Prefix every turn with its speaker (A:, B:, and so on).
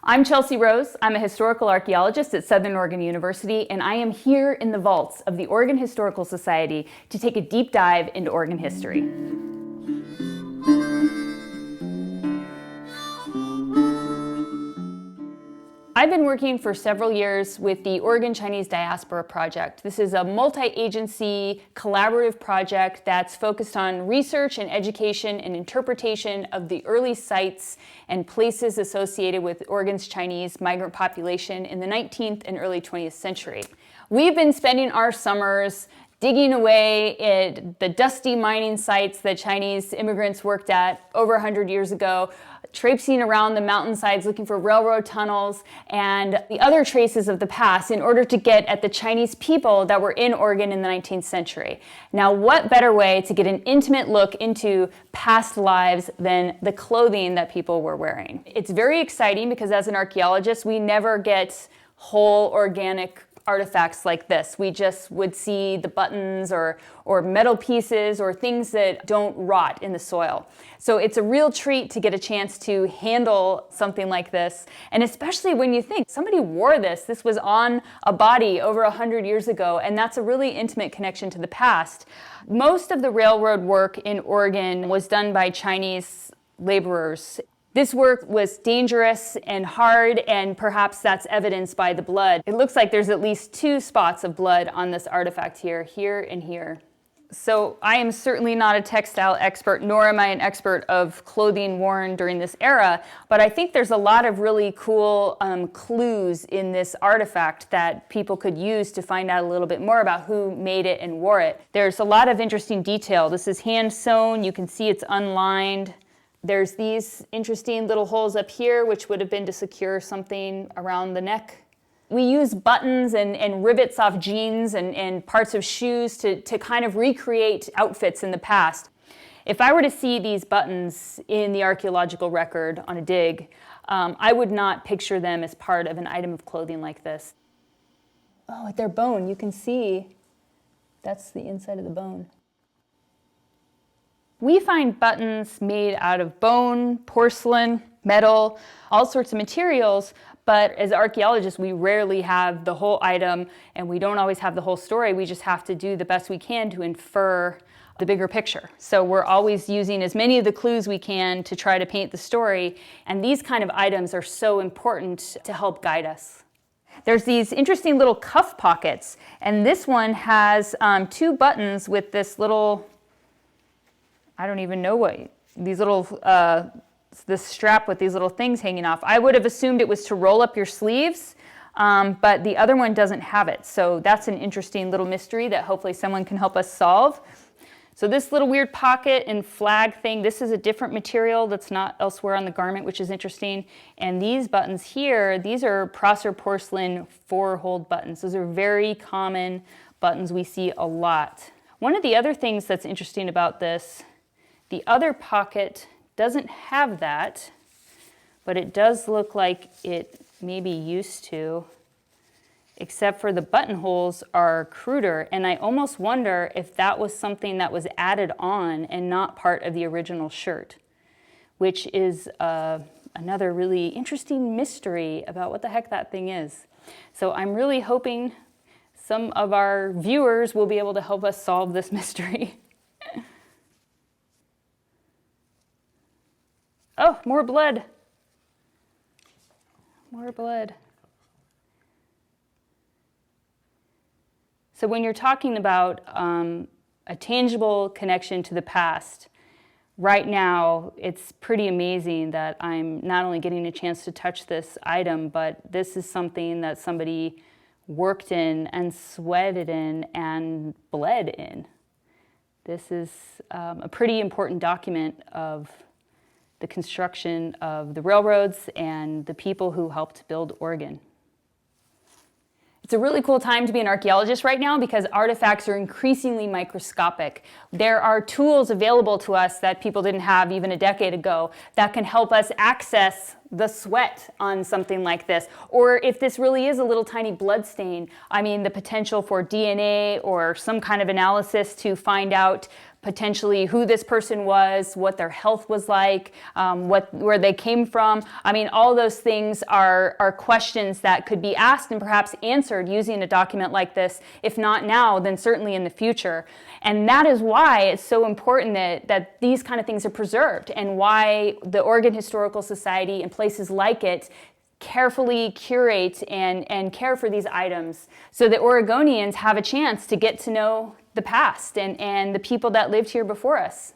A: I'm Chelsea Rose. I'm a historical archaeologist at Southern Oregon University, and I am here in the vaults of the Oregon Historical Society to take a deep dive into Oregon history. I've been working for several years with the Oregon Chinese Diaspora Project. This is a multi-agency collaborative project that's focused on research and education and interpretation of the early sites and places associated with Oregon's Chinese migrant population in the 19th and early 20th century. We've been spending our summers digging away at the dusty mining sites that Chinese immigrants worked at over 100 years ago, traipsing around the mountainsides looking for railroad tunnels and the other traces of the past in order to get at the Chinese people that were in Oregon in the 19th century. Now, what better way to get an intimate look into past lives than the clothing that people were wearing? It's very exciting because as an archaeologist, we never get whole organic artifacts like this. We just would see the buttons or metal pieces or things that don't rot in the soil. So it's a real treat to get a chance to handle something like this. And especially when you think somebody wore this. This was on a body over 100 years ago, and that's a really intimate connection to the past. Most of the railroad work in Oregon was done by Chinese laborers. This work was dangerous and hard, and perhaps that's evidenced by the blood. It looks like there's at least 2 spots of blood on this artifact here and here. So I am certainly not a textile expert, nor am I an expert of clothing worn during this era, but I think there's a lot of really cool clues in this artifact that people could use to find out a little bit more about who made it and wore it. There's a lot of interesting detail. This is hand sewn. You can see it's unlined. There's these interesting little holes up here, which would have been to secure something around the neck. We use buttons and rivets off jeans and parts of shoes to kind of recreate outfits in the past. If I were to see these buttons in the archaeological record on a dig, I would not picture them as part of an item of clothing like this. Oh, at their bone, you can see that's the inside of the bone. We find buttons made out of bone, porcelain, metal, all sorts of materials, but as archaeologists, we rarely have the whole item, and we don't always have the whole story. We just have to do the best we can to infer the bigger picture. So we're always using as many of the clues we can to try to paint the story, and these kind of items are so important to help guide us. There's these interesting little cuff pockets, and this one has 2 buttons with this little, I don't even know what, these little, this strap with these little things hanging off. I would have assumed it was to roll up your sleeves, but the other one doesn't have it. So that's an interesting little mystery that hopefully someone can help us solve. So this little weird pocket and flag thing, this is a different material that's not elsewhere on the garment, which is interesting. And these buttons here, these are Prosser porcelain 4-hold buttons. Those are very common buttons we see a lot. One of the other things that's interesting about this, the other pocket doesn't have that, but it does look like it maybe used to, except for the buttonholes are cruder, and I almost wonder if that was something that was added on and not part of the original shirt, which is another really interesting mystery about what the heck that thing is. So I'm really hoping some of our viewers will be able to help us solve this mystery. Oh, more blood. More blood. So when you're talking about a tangible connection to the past, right now it's pretty amazing that I'm not only getting a chance to touch this item, but this is something that somebody worked in and sweated in and bled in. This is a pretty important document of the construction of the railroads and the people who helped build Oregon. It's a really cool time to be an archaeologist right now because artifacts are increasingly microscopic. There are tools available to us that people didn't have even a decade ago that can help us access the sweat on something like this. Or if this really is a little tiny blood stain, I mean, the potential for DNA or some kind of analysis to find out potentially who this person was, what their health was like, where they came from. I mean, all those things are questions that could be asked and perhaps answered using a document like this, if not now, then certainly in the future. And that is why it's so important that these kind of things are preserved, and why the Oregon Historical Society and places like it carefully curate and care for these items so that Oregonians have a chance to get to know the past and the people that lived here before us.